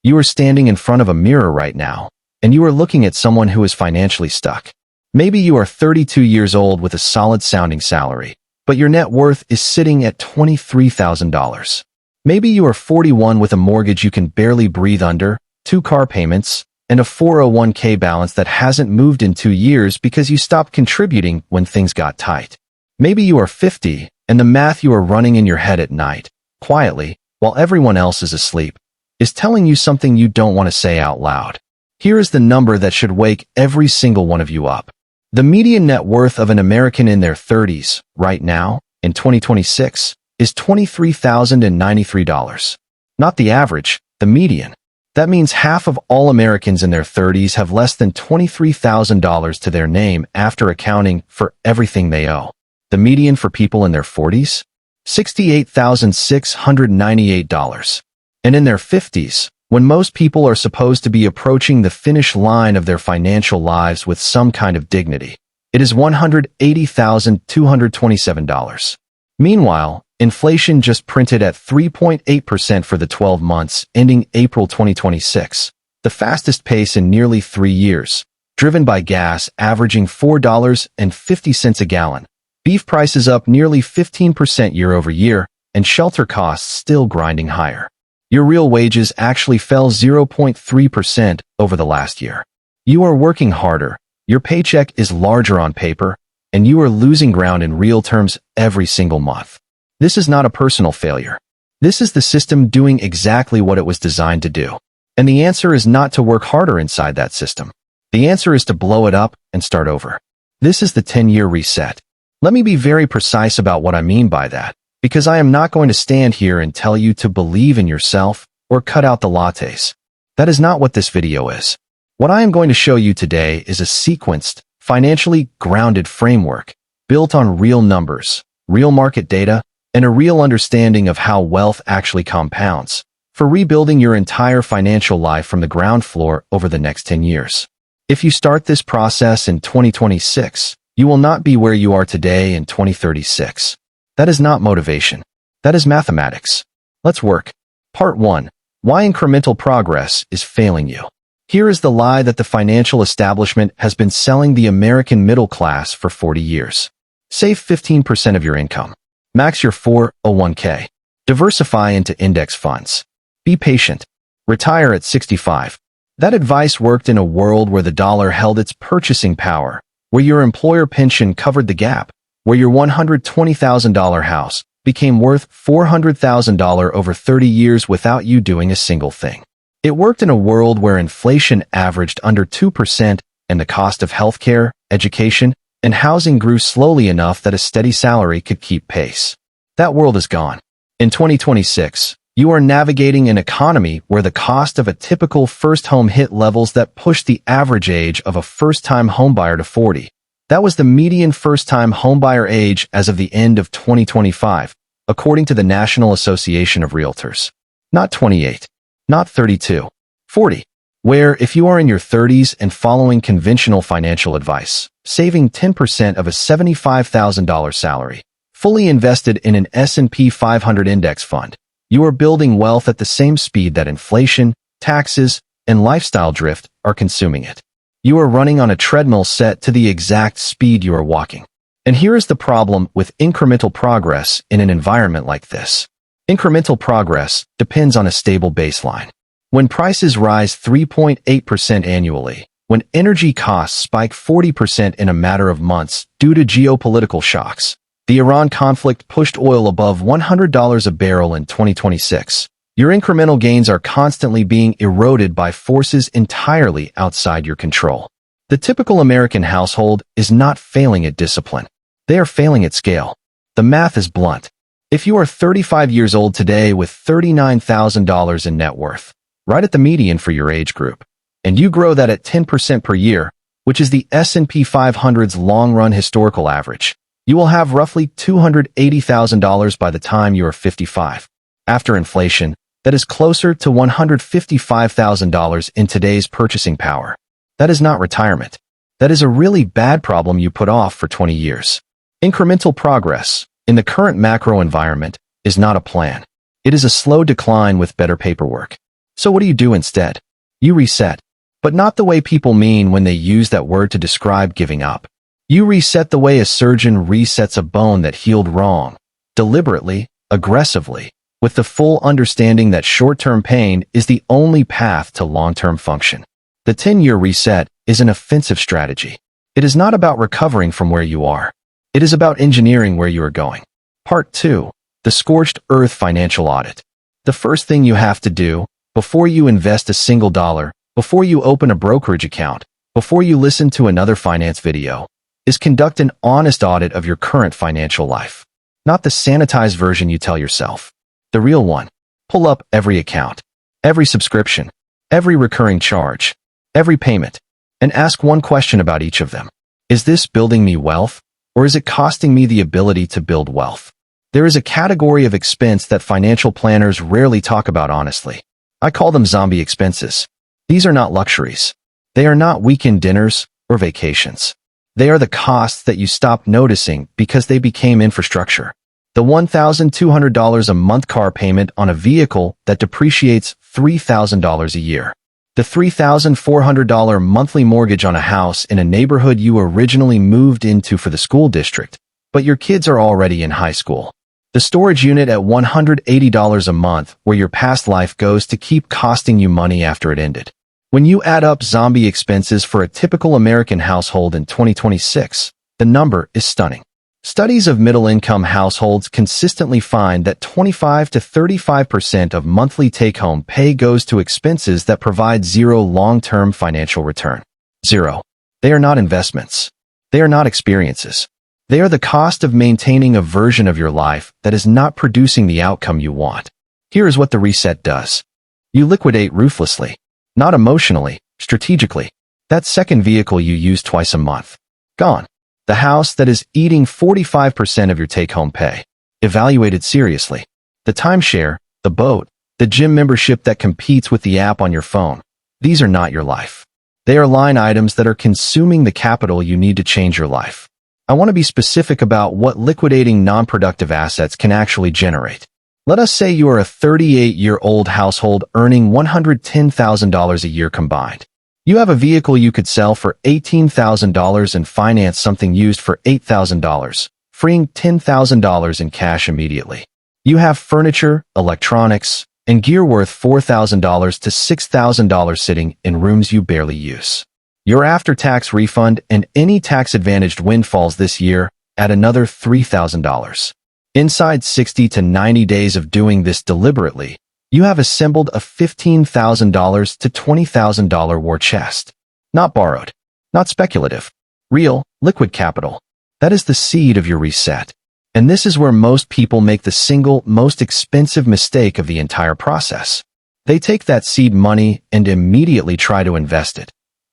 You are standing in front of a mirror right now, and you are looking at someone who is financially stuck. Maybe you are 32 years old with a solid-sounding salary, but your net worth is sitting at $23,000. Maybe you are 41 with a mortgage you can barely breathe under, 2 car payments, and a 401k balance that hasn't moved in 2 years because you stopped contributing when things got tight. Maybe you are 50, and the math you are running in your head at night, quietly, while everyone else is asleep, is telling you something you don't want to say out loud. Here is the number that should wake every single one of you up. The median net worth of an American in their 30s, right now, in 2026, is $23,093. Not the average, the median. That means half of all Americans in their 30s have less than $23,000 to their name after accounting for everything they owe. The median for people in their 40s? $68,698. And in their 50s, when most people are supposed to be approaching the finish line of their financial lives with some kind of dignity, it is $180,227. Meanwhile, inflation just printed at 3.8% for the 12 months ending April 2026, the fastest pace in nearly 3 years, driven by gas averaging $4.50 a gallon, beef prices up nearly 15% year over year, and shelter costs still grinding higher. Your real wages actually fell 0.3% over the last year. You are working harder, your paycheck is larger on paper, and you are losing ground in real terms every single month. This is not a personal failure. This is the system doing exactly what it was designed to do. And the answer is not to work harder inside that system. The answer is to blow it up and start over. This is the 10-year reset. Let me be very precise about what I mean by that, because I am not going to stand here and tell you to believe in yourself or cut out the lattes. That is not what this video is. What I am going to show you today is a sequenced, financially grounded framework built on real numbers, real market data, and a real understanding of how wealth actually compounds for rebuilding your entire financial life from the ground floor over the next 10 years. If you start this process in 2026, you will not be where you are today in 2036. That is not motivation. That is mathematics. Let's work. Part 1. Why incremental progress is failing you. Here is the lie that the financial establishment has been selling the American middle class for 40 years. Save 15% of your income. Max your 401k. Diversify into index funds. Be patient. Retire at 65. That advice worked in a world where the dollar held its purchasing power, where your employer pension covered the gap, where your $120,000 house became worth $400,000 over 30 years without you doing a single thing. It worked in a world where inflation averaged under 2% and the cost of healthcare, education, and housing grew slowly enough that a steady salary could keep pace. That world is gone. In 2026, you are navigating an economy where the cost of a typical first home hit levels that push the average age of a first-time homebuyer to 40. That was the median first-time homebuyer age as of the end of 2025, according to the National Association of Realtors. Not 28, not 32, 40. Where, if you are in your 30s and following conventional financial advice, saving 10% of a $75,000 salary, fully invested in an S&P 500 index fund, you are building wealth at the same speed that inflation, taxes, and lifestyle drift are consuming it. You are running on a treadmill set to the exact speed you are walking. And here is the problem with incremental progress in an environment like this. Incremental progress depends on a stable baseline. When prices rise 3.8% annually, when energy costs spike 40% in a matter of months due to geopolitical shocks, the Iran conflict pushed oil above $100 a barrel in 2026. Your incremental gains are constantly being eroded by forces entirely outside your control. The typical American household is not failing at discipline. They are failing at scale. The math is blunt. If you are 35 years old today with $39,000 in net worth, right at the median for your age group, and you grow that at 10% per year, which is the S&P 500's long-run historical average, you will have roughly $280,000 by the time you are 55. After inflation, that is closer to $155,000 in today's purchasing power. That is not retirement. That is a really bad problem you put off for 20 years. Incremental progress, in the current macro environment, is not a plan. It is a slow decline with better paperwork. So what do you do instead? You reset. But not the way people mean when they use that word to describe giving up. You reset the way a surgeon resets a bone that healed wrong. Deliberately, aggressively, with the full understanding that short-term pain is the only path to long-term function. The 10-year reset is an offensive strategy. It is not about recovering from where you are. It is about engineering where you are going. Part 2. The Scorched Earth Financial Audit. The first thing you have to do, before you invest a single dollar, before you open a brokerage account, before you listen to another finance video, is conduct an honest audit of your current financial life. Not the sanitized version you tell yourself. The real one. Pull up every account, every subscription, every recurring charge, every payment, and ask one question about each of them. Is this building me wealth, or is it costing me the ability to build wealth? There is a category of expense that financial planners rarely talk about honestly. I call them zombie expenses. These are not luxuries. They are not weekend dinners or vacations. They are the costs that you stopped noticing because they became infrastructure. The $1,200 a month car payment on a vehicle that depreciates $3,000 a year. The $3,400 monthly mortgage on a house in a neighborhood you originally moved into for the school district, but your kids are already in high school. The storage unit at $180 a month where your past life goes to keep costing you money after it ended. When you add up zombie expenses for a typical American household in 2026, the number is stunning. Studies of middle-income households consistently find that 25 to 35% of monthly take-home pay goes to expenses that provide zero long-term financial return. Zero. They are not investments. They are not experiences. They are the cost of maintaining a version of your life that is not producing the outcome you want. Here is what the reset does. You liquidate ruthlessly. Not emotionally, strategically. That second vehicle you use twice a month. Gone. The house that is eating 45% of your take-home pay. Evaluated seriously. The timeshare, the boat, the gym membership that competes with the app on your phone. These are not your life. They are line items that are consuming the capital you need to change your life. I want to be specific about what liquidating non-productive assets can actually generate. Let us say you are a 38-year-old household earning $110,000 a year combined. You have a vehicle you could sell for $18,000 and finance something used for $8,000, freeing $10,000 in cash immediately. You have furniture, electronics, and gear worth $4,000 to $6,000 sitting in rooms you barely use. Your after-tax refund and any tax-advantaged windfalls this year add another $3,000. Inside 60 to 90 days of doing this deliberately, you have assembled a $15,000 to $20,000 war chest. Not borrowed. Not speculative. Real, liquid capital. That is the seed of your reset. And this is where most people make the single most expensive mistake of the entire process. They take that seed money and immediately try to invest it.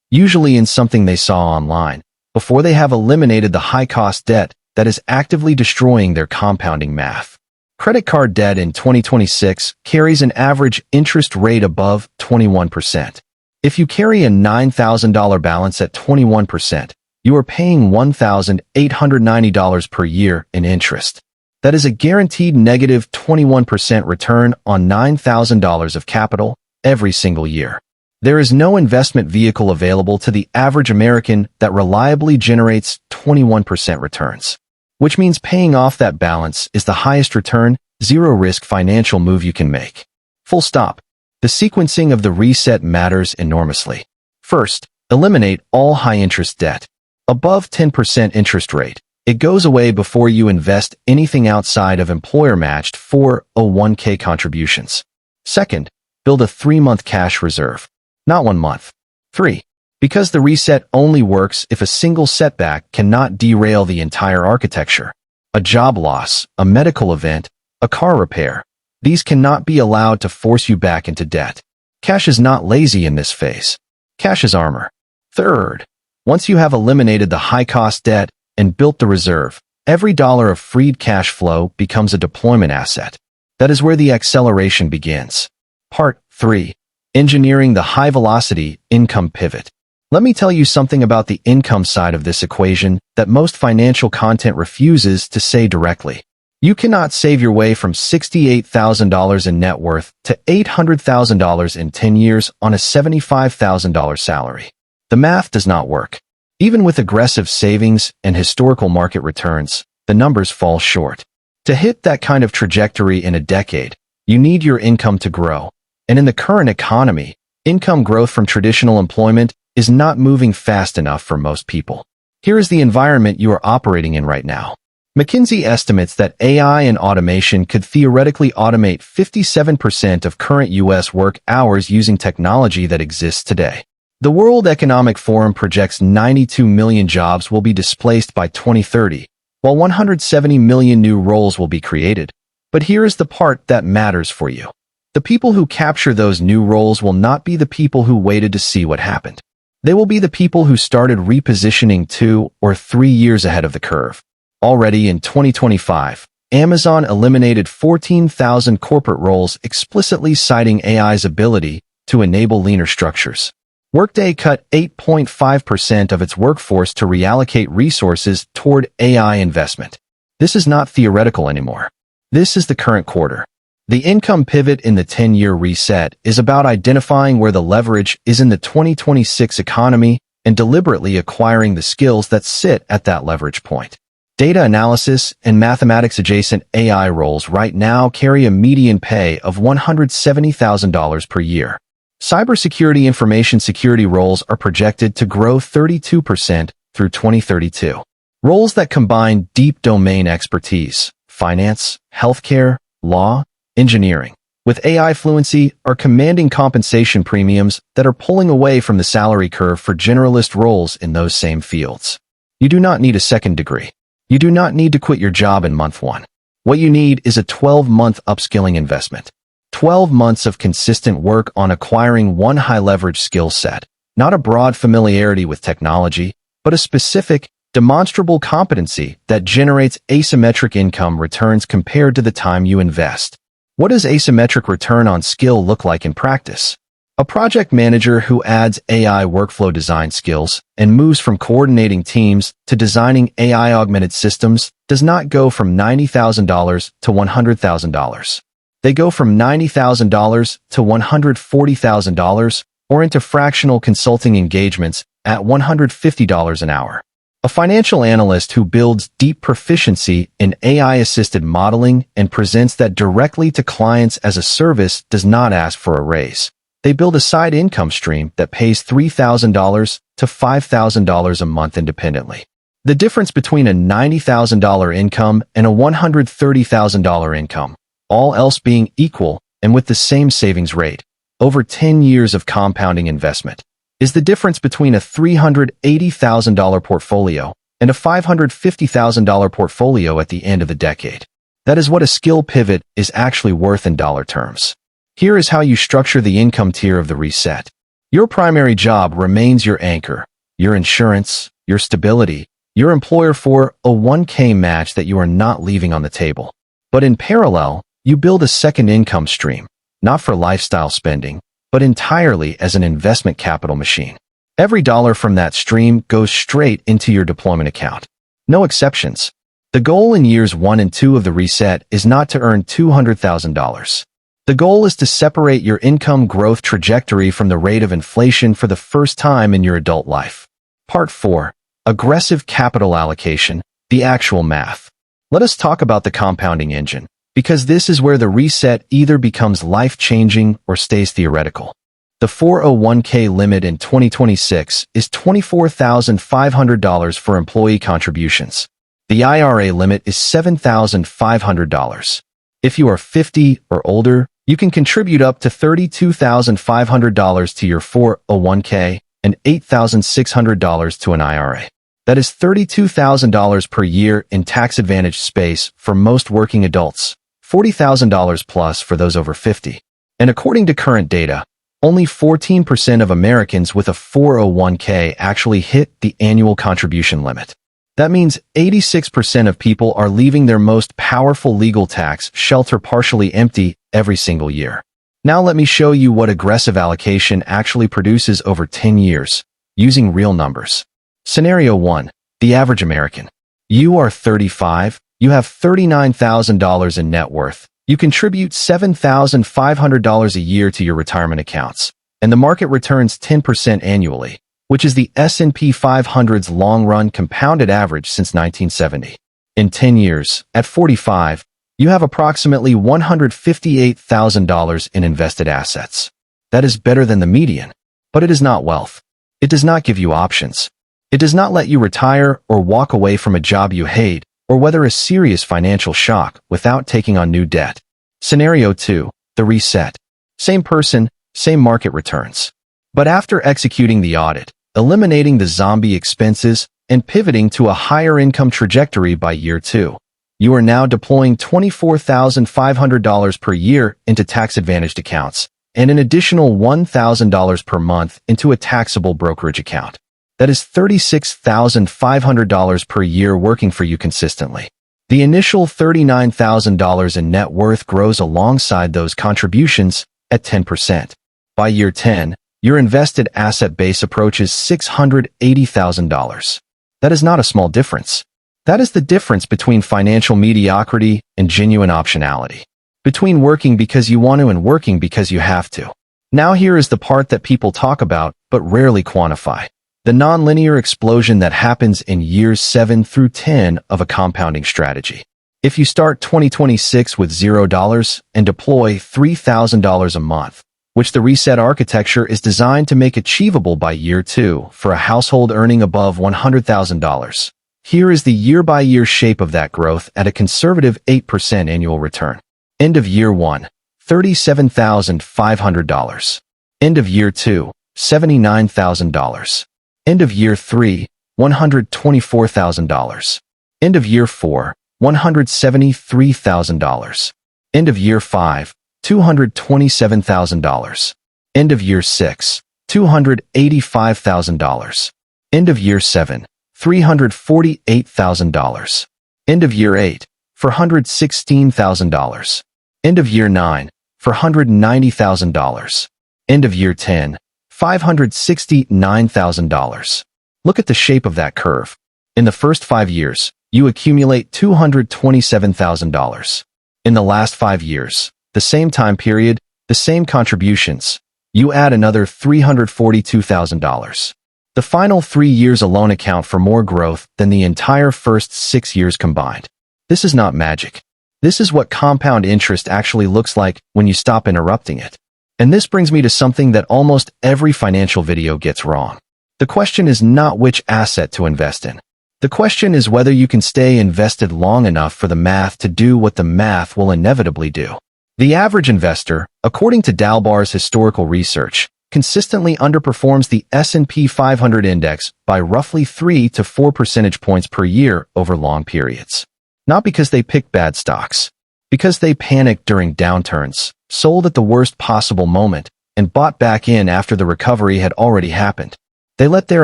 Usually in something they saw online, before they have eliminated the high-cost debt that is actively destroying their compounding math. Credit card debt in 2026 carries an average interest rate above 21%. If you carry a $9,000 balance at 21%, you are paying $1,890 per year in interest. That is a guaranteed negative 21% return on $9,000 of capital every single year. There is no investment vehicle available to the average American that reliably generates 21% returns, which means paying off that balance is the highest return, zero-risk financial move you can make. Full stop. The sequencing of the reset matters enormously. First, eliminate all high-interest debt. Above 10% interest rate, it goes away before you invest anything outside of employer-matched 401k contributions. Second, build a 3-month cash reserve. Not 1 month. 3. Because the reset only works if a single setback cannot derail the entire architecture. A job loss, a medical event, a car repair. These cannot be allowed to force you back into debt. Cash is not lazy in this phase. Cash is armor. Third, once you have eliminated the high-cost debt and built the reserve, every dollar of freed cash flow becomes a deployment asset. That is where the acceleration begins. Part 3. Engineering the high-velocity income pivot. Let me tell you something about the income side of this equation that most financial content refuses to say directly. You cannot save your way from $68,000 in net worth to $800,000 in 10 years on a $75,000 salary. The math does not work. Even with aggressive savings and historical market returns, the numbers fall short. To hit that kind of trajectory in a decade, you need your income to grow. And in the current economy, income growth from traditional employment is not moving fast enough for most people. Here is the environment you are operating in right now. McKinsey estimates that AI and automation could theoretically automate 57% of current U.S. work hours using technology that exists today. The World Economic Forum projects 92 million jobs will be displaced by 2030, while 170 million new roles will be created. But here is the part that matters for you. The people who capture those new roles will not be the people who waited to see what happened. They will be the people who started repositioning 2 or 3 years ahead of the curve. Already in 2025, Amazon eliminated 14,000 corporate roles, explicitly citing AI's ability to enable leaner structures. Workday cut 8.5% of its workforce to reallocate resources toward AI investment. This is not theoretical anymore. This is the current quarter. The income pivot in the 10-year reset is about identifying where the leverage is in the 2026 economy and deliberately acquiring the skills that sit at that leverage point. Data analysis and mathematics-adjacent AI roles right now carry a median pay of $170,000 per year. Cybersecurity information security roles are projected to grow 32% through 2032. Roles that combine deep domain expertise, finance, healthcare, law, engineering, with AI fluency are commanding compensation premiums that are pulling away from the salary curve for generalist roles in those same fields. You do not need a second degree. You do not need to quit your job in month 1. What you need is a 12-month upskilling investment. 12 months of consistent work on acquiring one high-leverage skill set, not a broad familiarity with technology, but a specific, demonstrable competency that generates asymmetric income returns compared to the time you invest. What does asymmetric return on skill look like in practice? A project manager who adds AI workflow design skills and moves from coordinating teams to designing AI-augmented systems does not go from $90,000 to $100,000. They go from $90,000 to $140,000 or into fractional consulting engagements at $150 an hour. A financial analyst who builds deep proficiency in AI-assisted modeling and presents that directly to clients as a service does not ask for a raise. They build a side income stream that pays $3,000 to $5,000 a month independently. The difference between a $90,000 income and a $130,000 income, all else being equal and with the same savings rate, over 10 years of compounding investment, is the difference between a $380,000 portfolio and a $550,000 portfolio at the end of the decade. That is what a skill pivot is actually worth in dollar terms. Here is how you structure the income tier of the reset. Your primary job remains your anchor, your insurance, your stability, your employer 401k match that you are not leaving on the table. But in parallel, you build a second income stream, not for lifestyle spending, but entirely as an investment capital machine. Every dollar from that stream goes straight into your deployment account. No exceptions. The goal in years 1 and 2 of the reset is not to earn $200,000. The goal is to separate your income growth trajectory from the rate of inflation for the first time in your adult life. Part 4. Aggressive capital allocation, the actual math. Let us talk about the compounding engine, because this is where the reset either becomes life-changing or stays theoretical. The 401k limit in 2026 is $24,500 for employee contributions. The IRA limit is $7,500. If you are 50 or older, you can contribute up to $32,500 to your 401k and $8,600 to an IRA. That is $32,000 per year in tax-advantaged space for most working adults, $40,000 plus for those over 50. And according to current data, only 14% of Americans with a 401k actually hit the annual contribution limit. That means 86% of people are leaving their most powerful legal tax shelter partially empty every single year. Now let me show you what aggressive allocation actually produces over 10 years, using real numbers. Scenario 1. The average American. You are 35, You have $39,000 in net worth. You contribute $7,500 a year to your retirement accounts, and the market returns 10% annually, which is the S&P 500's long-run compounded average since 1970. In 10 years, at 45, you have approximately $158,000 in invested assets. That is better than the median, but it is not wealth. It does not give you options. It does not let you retire or walk away from a job you hate or weather a serious financial shock without taking on new debt. Scenario 2, the reset. Same person, same market returns. But after executing the audit, eliminating the zombie expenses, and pivoting to a higher income trajectory by year 2, you are now deploying $24,500 per year into tax-advantaged accounts and an additional $1,000 per month into a taxable brokerage account. That is $36,500 per year working for you consistently. The initial $39,000 in net worth grows alongside those contributions at 10%. By year 10, your invested asset base approaches $680,000. That is not a small difference. That is the difference between financial mediocrity and genuine optionality. Between working because you want to and working because you have to. Now here is the part that people talk about but rarely quantify. The nonlinear explosion that happens in years 7 through 10 of a compounding strategy. If you start 2026 with $0 and deploy $3,000 a month, which the reset architecture is designed to make achievable by year 2 for a household earning above $100,000, here is the year-by-year shape of that growth at a conservative 8% annual return. End of year 1, $37,500. End of year 2, $79,000. End of year 3, $124,000. End of year 4, $173,000. End of year 5, $227,000. End of year 6, $285,000. End of year 7, $348,000. End of year 8, $416,000. End of year 9, $490,000. End of year 10, $569,000. Look at the shape of that curve. In the first 5 years, you accumulate $227,000. In the last 5 years, the same time period, the same contributions, you add another $342,000. The final 3 years alone account for more growth than the entire first 6 years combined. This is not magic. This is what compound interest actually looks like when you stop interrupting it. And this brings me to something that almost every financial video gets wrong. The question is not which asset to invest in. The question is whether you can stay invested long enough for the math to do what the math will inevitably do. The average investor, according to Dalbar's historical research, consistently underperforms the S&P 500 index by roughly 3 to 4 percentage points per year over long periods. Not because they picked bad stocks, because they panicked during downturns, sold at the worst possible moment, and bought back in after the recovery had already happened. They let their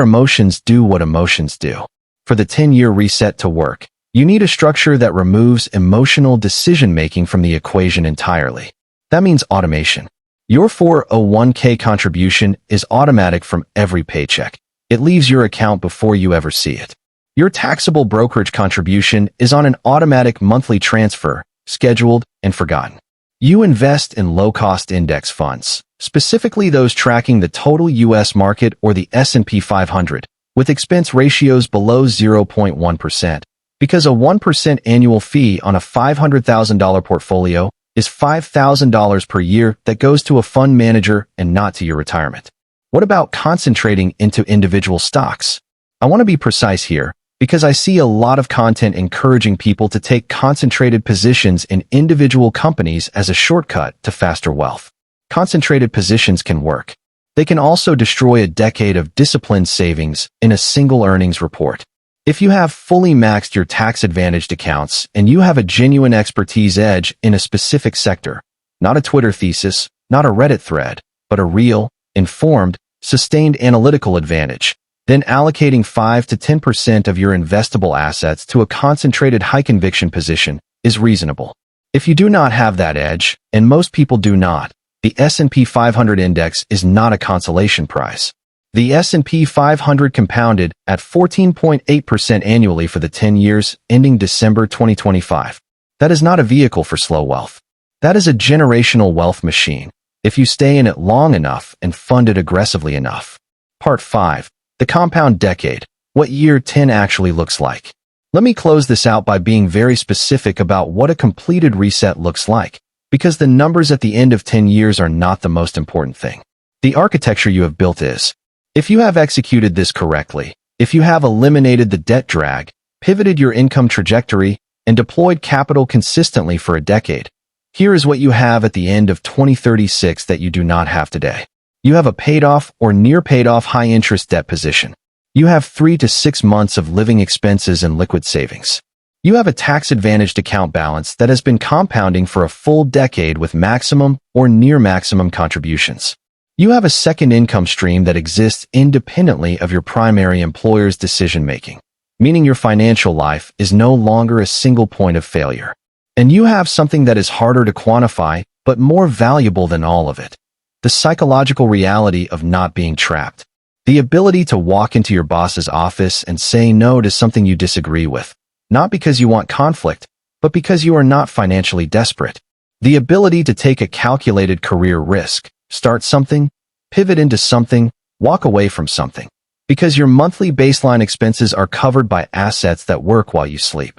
emotions do what emotions do. For the 10-year reset to work, you need a structure that removes emotional decision-making from the equation entirely. That means automation. Your 401k contribution is automatic from every paycheck. It leaves your account before you ever see it. Your taxable brokerage contribution is on an automatic monthly transfer, scheduled and forgotten. You invest in low-cost index funds, specifically those tracking the total U.S. market or the S&P 500, with expense ratios below 0.1%, because a 1% annual fee on a $500,000 portfolio is $5,000 per year that goes to a fund manager and not to your retirement. What about concentrating into individual stocks? I want to be precise here, because I see a lot of content encouraging people to take concentrated positions in individual companies as a shortcut to faster wealth. Concentrated positions can work. They can also destroy a decade of disciplined savings in a single earnings report. If you have fully maxed your tax-advantaged accounts and you have a genuine expertise edge in a specific sector, not a Twitter thesis, not a Reddit thread, but a real, informed, sustained analytical advantage, then allocating 5 to 10% of your investable assets to a concentrated high-conviction position is reasonable. If you do not have that edge, and most people do not, the S&P 500 index is not a consolation prize. The S&P 500 compounded at 14.8% annually for the 10 years ending December 2025. That is not a vehicle for slow wealth. That is a generational wealth machine, if you stay in it long enough and fund it aggressively enough. Part 5. The compound decade. What year 10 actually looks like. Let me close this out by being very specific about what a completed reset looks like, because the numbers at the end of 10 years are not the most important thing. The architecture you have built is. If you have executed this correctly, if you have eliminated the debt drag, pivoted your income trajectory, and deployed capital consistently for a decade, here is what you have at the end of 2036 that you do not have today. You have a paid-off or near-paid-off high-interest debt position. You have 3 to 6 months of living expenses and liquid savings. You have a tax-advantaged account balance that has been compounding for a full decade with maximum or near-maximum contributions. You have a second income stream that exists independently of your primary employer's decision-making, meaning your financial life is no longer a single point of failure. And you have something that is harder to quantify, but more valuable than all of it. The psychological reality of not being trapped. The ability to walk into your boss's office and say no to something you disagree with, not because you want conflict, but because you are not financially desperate. The ability to take a calculated career risk, start something, pivot into something, walk away from something, because your monthly baseline expenses are covered by assets that work while you sleep.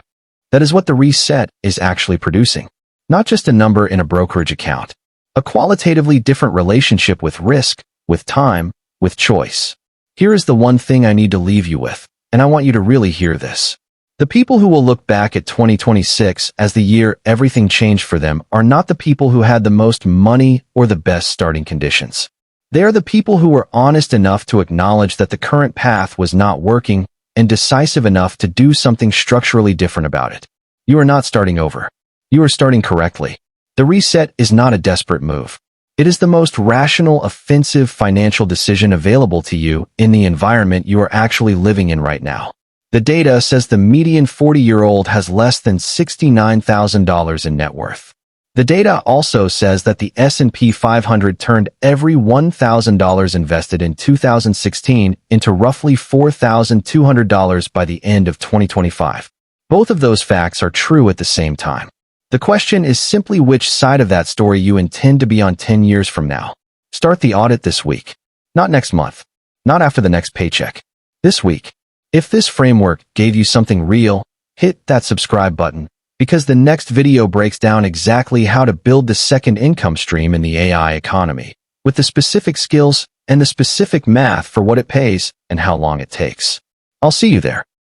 That is what the reset is actually producing. Not just a number in a brokerage account. A qualitatively different relationship with risk, with time, with choice. Here is the one thing I need to leave you with, and I want you to really hear this. The people who will look back at 2026 as the year everything changed for them are not the people who had the most money or the best starting conditions. They are the people who were honest enough to acknowledge that the current path was not working and decisive enough to do something structurally different about it. You are not starting over. You are starting correctly. The reset is not a desperate move. It is the most rational, offensive financial decision available to you in the environment you are actually living in right now. The data says the median 40-year-old has less than $69,000 in net worth. The data also says that the S&P 500 turned every $1,000 invested in 2016 into roughly $4,200 by the end of 2025. Both of those facts are true at the same time. The question is simply which side of that story you intend to be on 10 years from now. Start the audit this week. Not next month. Not after the next paycheck. This week. If this framework gave you something real, hit that subscribe button, because the next video breaks down exactly how to build the second income stream in the AI economy, with the specific skills and the specific math for what it pays and how long it takes. I'll see you there.